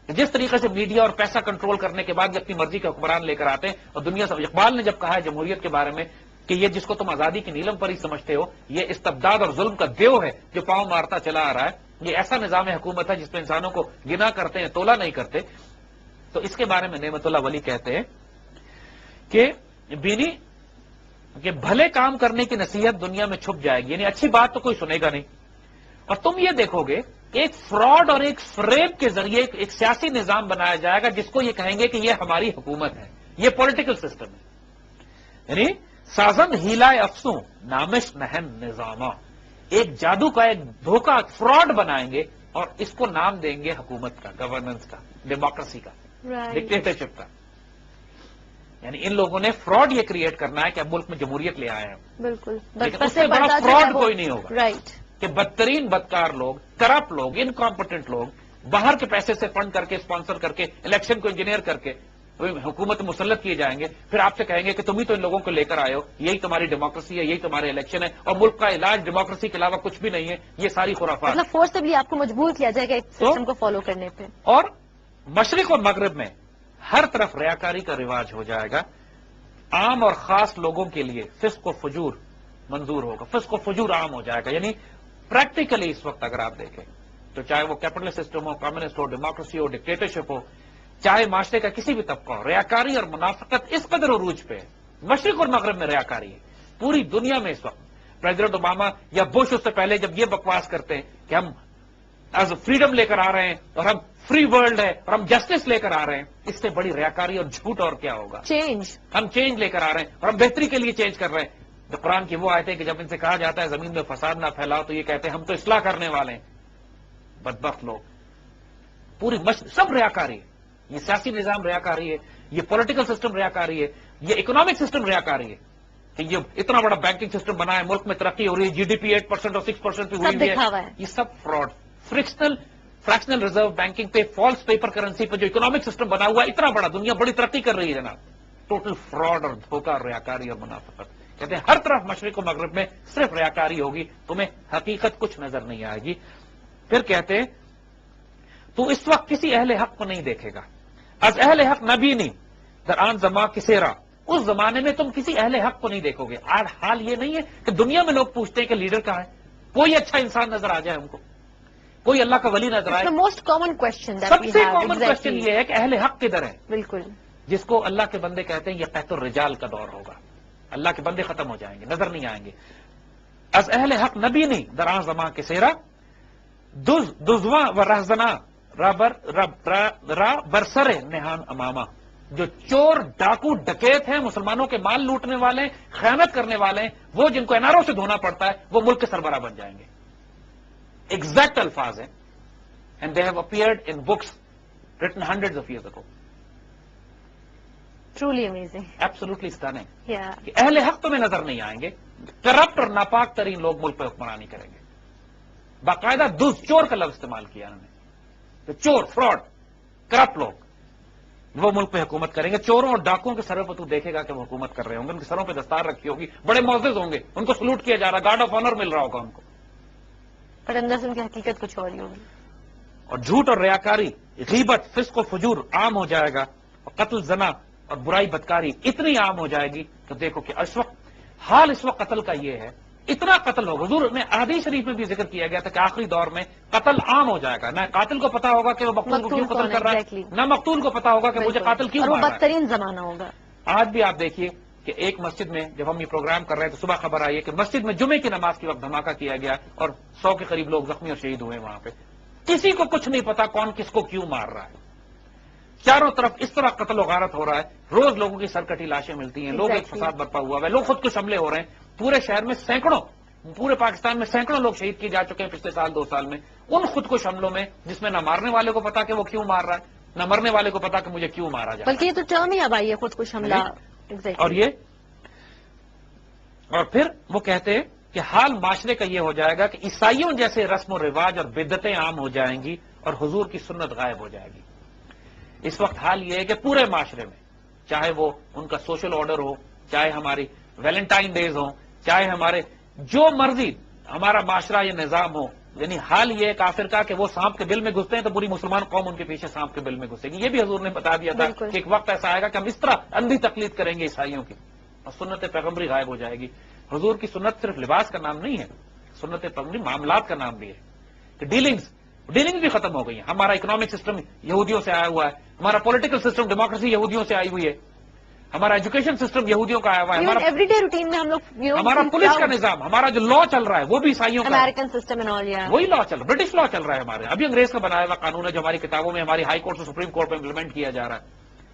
جس طریقے سے میڈیا اور پیسہ کنٹرول کرنے کے بعد اپنی مرضی کے حکمران لے کر آتے ہیں, اور دنیا سے اقبال نے جب کہا ہے جمہوریت کے بارے میں کہ یہ جس کو تم آزادی کی نیلم پری سمجھتے ہو, یہ استبداد اور ظلم کا دیو ہے جو پاؤں مارتا چلا آ رہا ہے. یہ ایسا نظام حکومت ہے جس پہ انسانوں کو گنا کرتے ہیں, تولا نہیں کرتے. تو اس کے بارے میں نعمت اللہ ولی کہتے ہیں کہ بینی کہ بھلے کام کرنے کی نصیحت دنیا میں چھپ جائے گی, یعنی اچھی بات تو کوئی سنے گا نہیں. اور تم یہ دیکھو گے ایک فراڈ اور ایک فریب کے ذریعے ایک سیاسی نظام بنایا جائے گا جس کو یہ کہیں گے کہ یہ ہماری حکومت ہے, یہ پولیٹیکل سسٹم ہے. یعنی سازند ہیلا افسوں نامش نہن نظامہ, ایک جادو کا ایک دھوکہ فراڈ بنائیں گے اور اس کو نام دیں گے حکومت کا, گورننس کا, ڈیموکریسی کا, ڈکٹیٹرشپ کا. یعنی ان لوگوں نے فراڈ یہ کریٹ کرنا ہے کہ اب ملک میں جمہوریت لے آئے ہیں. بالکل. لیکن اس سے بڑا فراڈ کوئی نہیں ہوگا. رائٹ. کہ بدترین بدکار لوگ, کرپٹ لوگ, انکمپٹنٹ لوگ, باہر کے پیسے سے فنڈ کر کے, اسپانسر کر کے, الیکشن کو انجینئر کر کے حکومت مسلط کیے جائیں گے. پھر آپ سے کہیں گے کہ تم ہی تو ان لوگوں کو لے کر آئے ہو, یہی تمہاری ڈیموکریسی ہے, یہی تمہارے الیکشن ہے, اور ملک کا علاج ڈیموکریسی کے علاوہ کچھ بھی نہیں ہے. یہ ساری خرافات. مطلب فورسبلی آپ کو مجبور کیا جائے گا ایک سسٹم کو فالو کرنے پہ. اور مشرق اور مغرب میں ہر طرف ریاکاری کا رواج ہو جائے گا. عام اور خاص لوگوں کے لیے فسق و فجور منظور ہوگا, فسق و فجور عام ہو جائے گا. یعنی پریکٹیکلی اس وقت اگر آپ دیکھیں تو چاہے وہ کیپٹلسٹ سسٹم ہو، کمیونسٹ ہو، ڈیموکریسی ہو، ڈکٹیٹرشپ ہو، چاہے معاشرے کا کسی بھی طبقہ ہو، ریاکاری اور منافقت اس قدر عروج پہ ہے. مشرق اور مغرب میں ریاکاری ہے پوری دنیا میں اس وقت. پریزیڈنٹ اوباما یا بش اس سے پہلے جب یہ بکواس کرتے ہیں کہ ہم ایز فریڈم لے کر آ رہے ہیں اور ہم فری ورلڈ ہے اور ہم جسٹس لے کر آ رہے ہیں، اس سے بڑی ریاکاری اور جھوٹ اور کیا ہوگا. چینج. ہم چینج لے کر آ رہے ہیں اور ہم بہتری کے لیے چینج کر رہے ہیں. تو قرآن کی وہ آیت ہے کہ جب ان سے کہا جاتا ہے زمین میں فساد نہ پھیلاؤ تو یہ کہتے ہیں ہم تو اصلاح کرنے والے ہیں. بدبخت لوگ. پوری سب ریاکاری ہے. یہ سیاسی نظام ریاکاری ہے، یہ پولیٹیکل سسٹم ریاکاری ہے، یہ اکنامک سسٹم ریاکاری ہے کہ یہ اتنا بڑا بینکنگ سسٹم بنا ہے، ملک میں ترقی ہو رہی ہے، جی ڈی پی 8% اور 6% پہ ہوئی سب دکھاوا ہے. یہ سب فراڈ. فریکشنل ریزرو بینکنگ پہ، فالس پیپر کرنسی پہ جو اکنامک سسٹم بنا ہوا ہے اتنا بڑا، دنیا بڑی ترقی کر رہی ہے جناب. ٹوٹل فراڈ اور دھوکہ اور ریاکاری اور منافقت. کہتے ہیں ہر طرف مشرق و مغرب میں صرف ریاکاری ہوگی، تمہیں حقیقت کچھ نظر نہیں آئے گی. پھر کہتے ہیں تو اس وقت کسی اہل حق کو نہیں دیکھے گا. از اہل حق نبی نہیں در آن زما کسیرا. اس زمانے میں تم کسی اہل حق کو نہیں دیکھو گے. آج حال یہ نہیں ہے کہ دنیا میں لوگ پوچھتے ہیں کہ لیڈر کہاں ہے. کوئی اچھا انسان نظر آ جائے ہم کو، کوئی اللہ کا ولی نظر آئے. Most common question. سب سے کامن کوشچن یہ ہے کہ اہل حق کدھر ہے. بالکل. جس کو اللہ کے بندے کہتے ہیں یہ قحط الرجال کا دور ہوگا. اللہ کے بندے ختم ہو جائیں گے، نظر نہیں آئیں گے. از اہل حق نبی نہیں در آن زما کسیرا دزواں و رہزنا را برسر نہان امامہ. جو چور ڈاکو ڈکیت ہیں، مسلمانوں کے مال لوٹنے والے ہیں، خیانت کرنے والے ہیں، وہ جن کو اناروں سے دھونا پڑتا ہے وہ ملک کے سربراہ بن جائیں گے. ایگزیکٹ الفاظ ہیں. And they have appeared in books written hundreds of years ago. Truly amazing. Absolutely stunning. کہ اہل حق تمہیں نظر نہیں آئیں گے. کرپٹ اور ناپاک ترین لوگ ملک پہ حکمرانی کریں گے. باقاعدہ چور کا لفظ استعمال کیا انہوں نے. چور، فراڈ، کرپٹ لوگ وہ ملک پہ حکومت کریں گے. چوروں اور ڈاکوؤں کے سروں پہ تو دیکھے گا کہ وہ حکومت کر رہے ہوں گے. ان کے سروں پہ دستار رکھی ہوگی، بڑے معزز ہوں گے، ان کو سلوٹ کیا جا رہا، گارڈ آف آنر مل رہا ہوگا ان کو. پر اندر سے ان کی حقیقت کچھ اور ہی ہوگی. اور جھوٹ اور ریاکاری، غیبت، فسق و فجور عام ہو جائے گا. اور قتل، زنا اور برائی بدکاری اتنی عام ہو جائے گی کہ دیکھو کہ اس وقت حال اس وقت قتل کا یہ ہے. اتنا قتل ہوگا. حضور نے احادیث شریف میں بھی ذکر کیا گیا تھا کہ آخری دور میں قتل عام ہو جائے گا. نہ قاتل کو پتا ہوگا کہ وہ مقتول کو کیوں قتل کر رہا ہے، نہ مقتول کو پتا ہوگا کہ مجھے قاتل کیوں مار رہا ہے. اور وہ بدترین بدترین زمانہ ہوگا. آج بھی آپ دیکھیے کہ ایک مسجد میں جب ہم یہ پروگرام کر رہے ہیں تو صبح خبر آئی ہے کہ مسجد میں جمعے کی نماز کے وقت دھماکہ کیا گیا اور 100 کے قریب لوگ زخمی اور شہید ہوئے. وہاں پہ کسی کو کچھ نہیں پتا کون کس کو کیوں مار رہا ہے. چاروں طرف اس طرح قتل و غارت ہو رہا ہے. روز لوگوں کی سرکٹی لاشیں ملتی ہیں. لوگ ایک فساد برپا ہوا ہے. لوگ خودکش حملے ہو رہے ہیں. پورے شہر میں سینکڑوں، پورے پاکستان میں سینکڑوں لوگ شہید کیے جا چکے ہیں پچھلے سال 2 سال میں. ان خودکش حملوں میں جس میں نہ مارنے والے کو پتا کہ وہ کیوں مار رہا ہے، نہ مرنے والے کو پتا کہ مجھے کیوں مارا جائے. بلکہ یہ تو ٹرم ہی اب آئی ہے خودکش حملہ. اور پھر وہ کہتے ہیں کہ حال معاشرے کا یہ ہو جائے گا کہ عیسائیوں جیسے رسم و رواج اور بدعتیں عام ہو جائیں گی اور حضور کی سنت غائب ہو جائے گی. اس وقت حال یہ ہے کہ پورے معاشرے میں چاہے وہ ان کا سوشل آرڈر ہو، چاہے ہماری ویلنٹائن ڈیز ہوں، چاہے ہمارے جو مرضی ہمارا معاشرہ یہ نظام ہو، یعنی حال یہ ہے کافر کا کہ وہ سانپ کے بل میں گھستے ہیں تو پوری مسلمان قوم ان کے پیچھے سانپ کے بل میں گھسے گی. یہ بھی حضور نے بتا دیا تھا کہ ایک وقت ایسا آئے گا کہ ہم اس طرح اندھی تقلید کریں گے عیسائیوں کی اور سنت پیغمبری غائب ہو جائے گی. حضور کی سنت صرف لباس کا نام نہیں ہے، سنت پیغمبری معاملات کا نام بھی ہے. کہ ڈیلنگز بھی ختم ہو گئی ہیں. ہمارا اکنامک سسٹم یہودیوں سے آیا ہوا ہے، ہمارا پولیٹیکل سسٹم ڈیموکریسی یہودیوں سے آئی ہوئی ہے، ہمارا ایجوکیشن سسٹم یہودیوں کا آیا ہوا ہے، ایوری ڈے روٹین میں ہم لوگ ہمارا پولیس کا نظام، ہمارا جو لا چل رہا ہے وہ بھی عیسائیوں کا، امریکن سسٹم اینڈ آل. وہی لا چل رہا ہے، برٹش لا چل رہا ہے ہمارے. ابھی انگریز کا بنایا ہوا قانون ہے جو ہماری کتابوں میں ہماری ہائی کورٹ سے سپریم کورٹ میں امپلیمنٹ کیا جا رہا ہے.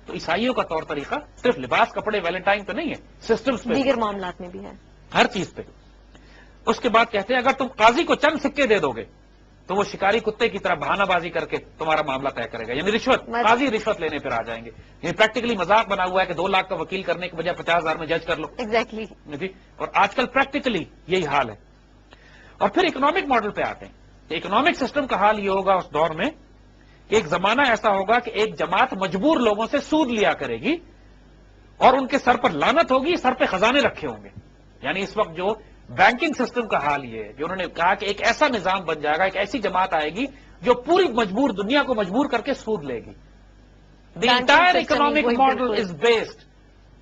تو عیسائیوں کا طور طریقہ صرف لباس، کپڑے، ویلنٹائن پہ نہیں ہے، سسٹمز پہ، دیگر معاملات میں بھی ہے، ہر چیز پہ. اس کے بعد کہتے ہیں اگر تم قاضی کو چند سکے دے دو گے تو وہ شکاری کتے کی طرح بہانہ بازی کر کے تمہارا معاملہ طے کرے گا. یعنی رشوت، قاضی رشوت لینے پر آ جائیں گے. یہ پریکٹیکلی مذاق بنا ہوا ہے کہ 2 لاکھ کا وکیل کرنے کے بجائے 50,000 میں جج کر لو. ایگزیکٹلی. اور آج کل پریکٹیکلی یہی حال ہے. اور پھر اکنامک ماڈل پہ آتے ہیں. اکنامک سسٹم کا حال یہ ہوگا اس دور میں کہ ایک زمانہ ایسا ہوگا کہ ایک جماعت مجبور لوگوں سے سود لیا کرے گی اور ان کے سر پر لعنت ہوگی، سر پہ خزانے رکھے ہوں گے. یعنی اس وقت جو بینکنگ سسٹم کا حال یہ ہے جو انہوں نے کہا کہ ایک ایسا نظام بن جائے گا، ایک ایسی جماعت آئے گی جو پوری مجبور دنیا کو مجبور کر کے سود لے گی. The entire economic model is based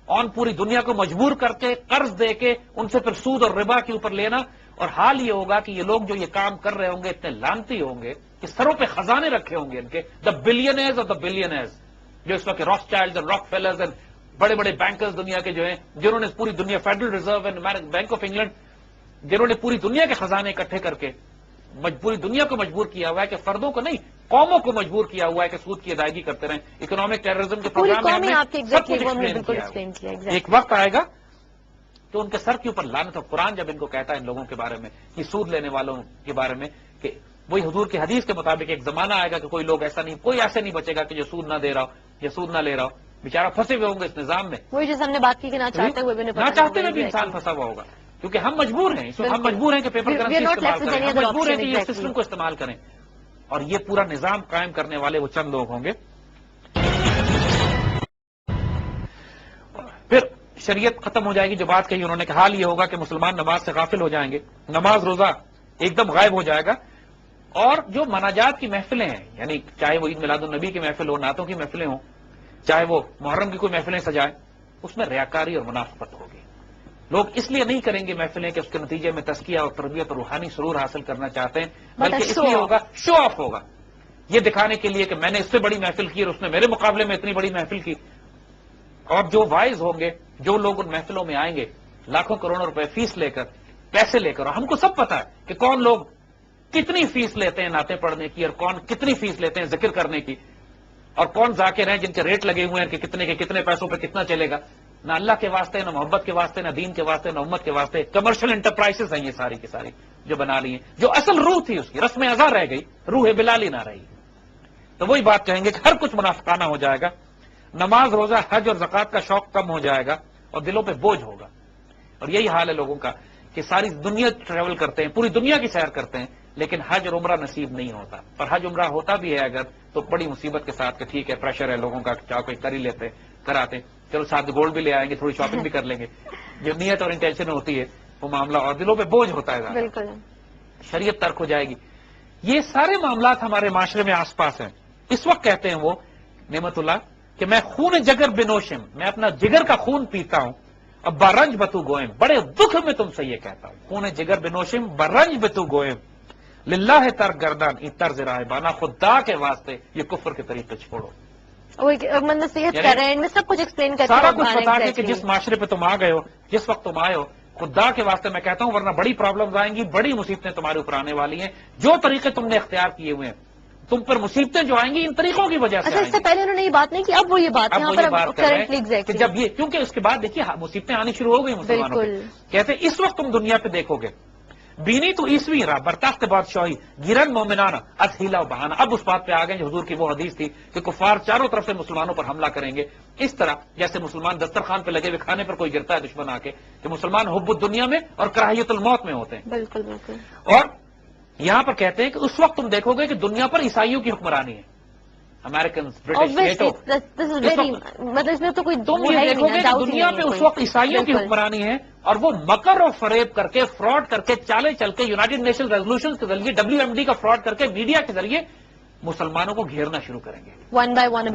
on پوری دنیا کو مجبور کر کے قرض دے کے ان سے پھر سود اور ربا کے اوپر لینا اور حال یہ ہوگا کہ یہ لوگ جو یہ کام کر رہے ہوں گے اتنے لانتی ہوں گے کہ سروں پہ خزانے رکھے ہوں گے ان کے، دا بلینئرز اور دا بلینئرز، جو اس وقت راک چائلڈ اور راک فیلرز اور بڑے بڑے بینکرز دنیا کے جو ہیں، جنہوں نے پوری دنیا، federal reserve and bank of England, جنہوں نے پوری دنیا کے خزانے اکٹھے کر کے پوری دنیا کو مجبور کیا ہوا ہے کہ فردوں کو نہیں قوموں کو مجبور کیا ہوا ہے کہ سود کی ادائیگی کرتے رہیں. اکنامک ٹیررزم کے پوری پروگرام میں قوم ہم نے آپ کی سب کچھ exactly وہ ہم نے explain بالکل کیا explain کیا ہے. exactly. ایک وقت آئے گا تو ان کے سر کے اوپر لعنت، اور قرآن جب ان کو کہتا ہے ان لوگوں کے بارے میں، یہ سود لینے والوں کے بارے میں، کہ وہی حضور کی حدیث کے مطابق ایک زمانہ آئے گا کہ کوئی لوگ ایسا نہیں، کوئی ایسے نہیں بچے گا کہ جو سود نہ دے رہا ہو یا سود نہ لے رہا ہو، بیچارہ پھنسے ہوئے ہوں گے اس نظام میں. وہی جیسے ہم نے بات کی کہ نہ چاہتے ہوئے بھی نہ چاہتے ہوئے بھی انسان پھنسا ہوا ہوگا، کیونکہ ہم مجبور ہیں، اس وقت ہم مجبور ہیں کہ پیپر کرنسی استعمال کریں، ہم مجبور ہیں کہ یہ سسٹم کو استعمال کریں، اور یہ پورا نظام قائم کرنے والے وہ چند لوگ ہوں گے. پھر شریعت ختم ہو جائے گی. جو بات کہی انہوں نے کہ حال یہ ہوگا کہ مسلمان نماز سے غافل ہو جائیں گے، نماز روزہ ایک دم غائب ہو جائے گا، اور جو مناجات کی محفلیں ہیں، یعنی چاہے وہ عید میلاد النبی کی محفل ہو، نعتوں کی محفلیں ہوں، چاہے وہ محرم کی کوئی محفلیں سجائیں، اس میں ریاکاری اور منافقت ہوگی. لوگ اس لیے نہیں کریں گے محفلیں کہ اس کے نتیجے میں تزکیہ اور تربیت اور روحانی سرور حاصل کرنا چاہتے ہیں، بلکہ اس لیے ہوگا شو آف ہوگا، یہ دکھانے کے لیے کہ میں نے اس سے بڑی محفل کی اور اس نے میرے مقابلے میں اتنی بڑی محفل کی. اور جو وائز ہوں گے، جو لوگ ان محفلوں میں آئیں گے لاکھوں کروڑوں روپے فیس لے کر، پیسے لے کر، اور ہم کو سب پتا ہے کہ کون لوگ کتنی فیس لیتے ہیں نعتیں پڑھنے کی، اور کون کتنی فیس لیتے ہیں ذکر کرنے کی، اور کون ذاکر ہیں جن کے ریٹ لگے ہوئے ہیں کہ کتنے کے کتنے پیسوں پہ کتنا چلے گا. نہ اللہ کے واسطے، نہ محبت کے واسطے، نہ دین کے واسطے، نہ امت کے واسطے. کمرشل انٹرپرائزز ہیں یہ ساری کی ساری جو بنا لی ہیں. جو اصل روح تھی اس کی رسم ازا رہ گئی، روح بلالی نہ رہی. تو وہی بات کہیں گے کہ ہر کچھ منافقانہ ہو جائے گا. نماز، روزہ، حج اور زکوٰۃ کا شوق کم ہو جائے گا اور دلوں پہ بوجھ ہوگا. اور یہی حال ہے لوگوں کا کہ ساری دنیا ٹریول کرتے ہیں، پوری دنیا کی سیر کرتے ہیں، لیکن حج اور عمرہ نصیب نہیں ہوتا. اور حج عمرہ ہوتا بھی ہے اگر تو بڑی مصیبت کے ساتھ کہ ٹھیک ہے پریشر ہے لوگوں کا، چاہو کوئی کر ہی لیتے کراتے، چلو ساتھ گولڈ بھی لے آئیں گے، تھوڑی شاپنگ بھی کر لیں گے. جو نیت اور انٹینشن ہوتی ہے وہ معاملہ، اور دلوں پہ بوجھ ہوتا ہے زیادہ. بالکل شریعت ترک ہو جائے گی. یہ سارے معاملات ہمارے معاشرے میں آس پاس ہیں. اس وقت کہتے ہیں وہ نعمت اللہ کہ میں خون جگر بنوشم، میں اپنا جگر کا خون پیتا ہوں، اب برنج بتو گوئم، بڑے دکھ میں تم سے یہ کہتا ہوں، خون جگر بنوشم برنج بتو گوئم للہ تر گردان ای طرز راہ بانا، خدا کے واسطے یہ کفر کے طریقے چھوڑو. نصیحت کر رہے ہیں، ان میں سب کچھ ایکسپلین کر سارا کچھ بتا کے کہ جس معاشرے پہ تم آ گئے ہو، جس وقت تم آئے ہو، خدا کے واسطے میں کہتا ہوں، ورنہ بڑی پرابلمز آئیں گی، بڑی مصیبتیں تمہارے اوپر آنے والی ہیں. جو طریقے تم نے اختیار کیے ہوئے ہیں، تم پر مصیبتیں جو آئیں گی ان طریقوں کی وجہ سے اچھا، آئیں اس سے گی. پہلے انہوں نے یہ بات نہیں کی، اب وہ یہ بات اب یہاں وہ پر یہ بات کر رہے ہیں کہ ایگزیکٹلی جب یہ، کیونکہ اس کے بعد دیکھیے مصیبتیں آنی شروع ہو گئی مسلمانوں پہ. کہتے ہیں اس وقت تم دنیا پہ دیکھو گے بینی تو عیسوی را برتاخت بادشاہی گرن مومنانہ از ہیلا و بہانہ. اب اس بات پہ آ گئے جو حضور کی وہ حدیث تھی کہ کفار چاروں طرف سے مسلمانوں پر حملہ کریں گے، اس طرح جیسے مسلمان دسترخوان پہ لگے ہوئے کھانے پر کوئی گرتا ہے دشمن آ کے، کہ مسلمان حب الدنیا میں اور کراہیت الموت میں ہوتے ہیں. بالکل بالکل. اور یہاں پر کہتے ہیں کہ اس وقت تم دیکھو گے کہ دنیا پر عیسائیوں کی حکمرانی ہے، امریکنز، برٹش، نیٹو. مطلب اس میں تو کوئی تم یہ دیکھو گے کہ دنیا پہ اس وقت عیسائیوں کی حکمرانی ہے، اور وہ مکر اور فریب کر کے، فراڈ کر کے، چالیں چل کے، یونائٹڈ نیشن ریزولوشن کے ذریعے، WMD کا فراڈ کر کے، میڈیا کے ذریعے مسلمانوں کو گھیرنا شروع کریں گے. ون بائی ون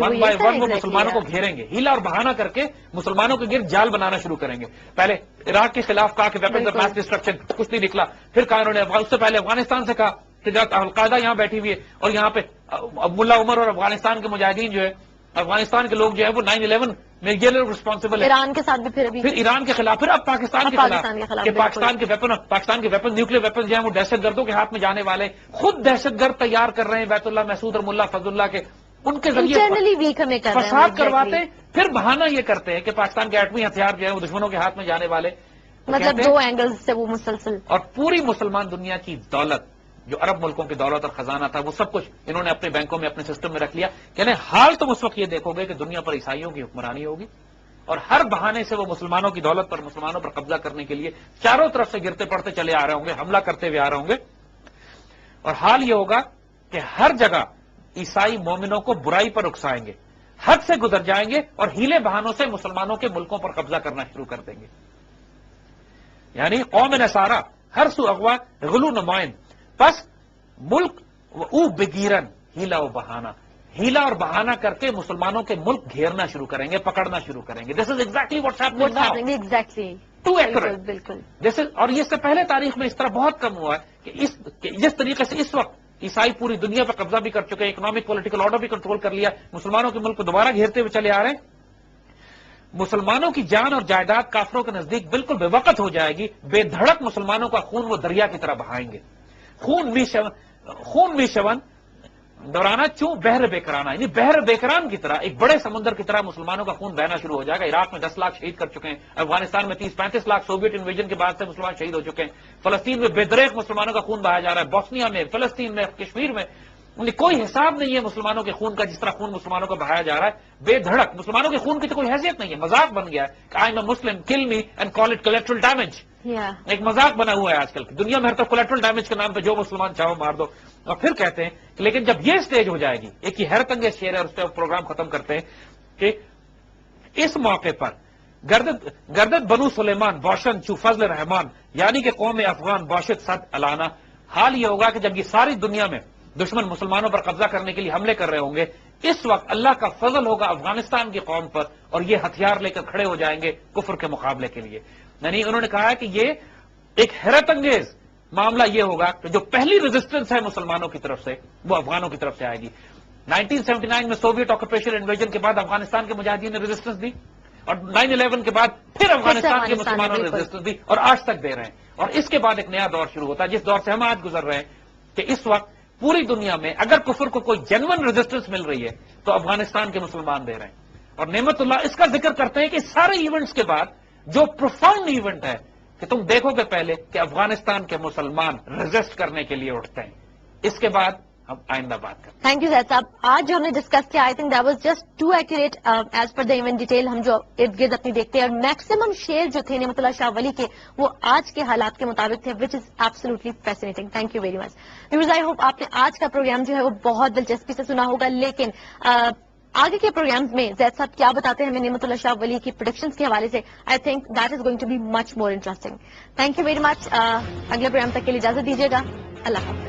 وہ مسلمانوں کو گھیریں گے، ہیلا اور بہانہ کر کے مسلمانوں کے گرد جال بنانا شروع کریں گے. پہلے عراق کے خلاف کہا کہ ویپنز آف ماس ڈسٹرکشن، کچھ نہیں نکلا. پھر کہا انہوں نے، اس سے پہلے افغانستان سے کہا کہ القاعدہ یہاں بیٹھی ہوئی ہے، اور یہاں پہ ملا عمر اور افغانستان کے مجاہدین جو ہے، افغانستان کے لوگ جو ہے وہ 9/11 میں یہ لوگ رسپانسبل ہے. ایران کے ساتھ بھی پھر ایران کے خلاف، پھر اب پاکستان کے خلاف کہ پاکستان کے ویپن، نیوکلیر ویپن جو ہیں وہ دہشت گردوں کے ہاتھ میں جانے والے، خود دہشت گرد تیار کر رہے ہیں بیت اللہ محسود اور ملا فضل اللہ کے، ان کے ذریعے فساد کرواتے ہیں. پھر بہانہ یہ کرتے ہیں کہ پاکستان کے ایٹمی ہتھیار جو ہے وہ دشمنوں کے ہاتھ میں جانے والے. مطلب دو اینگل سے وہ مسلسل، اور پوری مسلمان دنیا کی دولت، جو عرب ملکوں کی دولت اور خزانہ تھا، وہ سب کچھ انہوں نے اپنے بینکوں میں، اپنے سسٹم میں رکھ لیا. یعنی حال تم اس وقت یہ دیکھو گے کہ دنیا پر عیسائیوں کی حکمرانی ہوگی، اور ہر بہانے سے وہ مسلمانوں کی دولت پر، مسلمانوں پر قبضہ کرنے کے لیے چاروں طرف سے گرتے پڑتے چلے آ رہے ہوں گے، حملہ کرتے ہوئے آ رہے ہوں گے. اور حال یہ ہوگا کہ ہر جگہ عیسائی مومنوں کو برائی پر اکسائیں گے، حد سے گزر جائیں گے، اور ہیلے بہانوں سے مسلمانوں کے ملکوں پر قبضہ کرنا شروع کر دیں گے. یعنی قوم نصارہ ہر سو اغوا غلو نمائن، پس ملک او بگیرن ہیلا و بہانہ، ہیلا اور بہانہ کر کے مسلمانوں کے ملک گھیرنا شروع کریں گے، پکڑنا شروع کریں گے. This is exactly what's happening now. Exactly too accurate. بالکل جیسے اور یہ اس سے پہلے تاریخ میں اس طرح بہت کم ہوا ہے کہ جس طریقے سے اس وقت عیسائی پوری دنیا پہ قبضہ بھی کر چکے ہیں, اکنامک پولیٹیکل آرڈر بھی کنٹرول کر لیا, مسلمانوں کے ملک کو دوبارہ گھیرتے ہوئے چلے آ رہے ہیں. مسلمانوں کی جان اور جائیداد کافروں کے نزدیک بالکل بے وقت ہو جائے گی. بے دھڑک مسلمانوں کا خون وہ دریا کی طرح بہائیں گے. خون بھی شون دورانا چوں بحر بیکرانہ, یعنی بحر بیکران کی طرح, ایک بڑے سمندر کی طرح مسلمانوں کا خون بہنا شروع ہو جائے گا. عراق میں 10 لاکھ شہید کر چکے ہیں, افغانستان میں 30-35 لاکھ سوویت انویژن کے بعد سے مسلمان شہید ہو چکے ہیں, فلسطین میں بے دریغ مسلمانوں کا خون بہایا جا رہا ہے, بوسنیا میں, فلسطین میں, کشمیر میں, کوئی حساب نہیں ہے مسلمانوں کے خون کا, جس طرح خون مسلمانوں کا بہایا جا رہا ہے بے دھڑک. مسلمانوں کے خون کی تو کوئی حیثیت نہیں ہے, مذاق بن گیا ہے کہ آئی ایم اے مسلم کل me and call it collateral damage. ایک مذاق بنا ہوا ہے آج کل دنیا میں, ہر طرف کولیٹرل ڈیمیج کے نام پہ جو مسلمان چاہو مار دو. اور پھر کہتے ہیں کہ لیکن جب یہ سٹیج ہو جائے گی, ایک ہی حیرت انگیز شعر ہے, اس پہ پروگرام ختم کرتے ہیں کہ اس موقع پر گردت بنو سلیمان باشن چو فضل رحمان, یعنی کہ قوم افغان باشد صد الانا. حال یہ ہوگا کہ جب یہ ساری دنیا میں دشمن مسلمانوں پر قبضہ کرنے کے لیے حملے کر رہے ہوں گے, اس وقت اللہ کا فضل ہوگا افغانستان کی قوم پر, اور یہ ہتھیار لے کر کھڑے ہو جائیں گے کفر کے مقابلے کے لیے. یعنی انہوں نے کہا ہے کہ یہ ایک حیرت انگیز معاملہ یہ ہوگا کہ جو پہلی ریزسٹنس ہے مسلمانوں کی طرف سے وہ افغانوں کی طرف سے آئے گی. 1979 میں سوویت آکوپیشن انویژن کے بعد افغانستان کے مجاہدین نے ریزسٹنس دی, اور 9/11 کے بعد پھر افغانستان کے مسلمانوں نے ریزسٹنس دی, اور آج تک دے رہے ہیں. اور اس کے بعد ایک نیا دور شروع ہوتا ہے, جس دور سے ہم آج گزر رہے ہیں, کہ اس وقت پوری دنیا میں اگر کفر کو کوئی جینون ریزسٹنس مل رہی ہے تو افغانستان کے مسلمان دے رہے ہیں. اور نعمت اللہ اس کا ذکر کرتے ہیں کہ سارے ایونٹس کے بعد جو پروفاؤنڈ ایونٹ ہے کہ تم دیکھو گے پہلے کہ افغانستان کے مسلمان ریزسٹ کرنے کے لیے اٹھتے ہیں. اس کے بعد ہم آئندہ بات کریں. تھینک یو زید صاحب. آج جو ہم نے ڈسکس کیا, I think that was just too accurate as per the event detail. ہم جو ارد گرد اپنی دیکھتے ہیں, اور میکسیمم شیئر جو تھے نعمت اللہ شاہ ولی کے وہ آج کے حالات کے مطابق تھے, which is absolutely fascinating. Thank you very much. Viewers, I hope آپ نے آج کا پروگرام جو ہے وہ بہت دلچسپی سے سنا ہوگا, لیکن آگے کے پروگرامز میں زید صاحب کیا بتاتے ہیں ہمیں نعمت اللہ شاہ ولی کی پریڈکشنز کے حوالے سے, I think that is going to be much more interesting. Thank you very much. اگلے پروگرام تک کے لیے اجازت دیجیے گا. اللہ حافظ.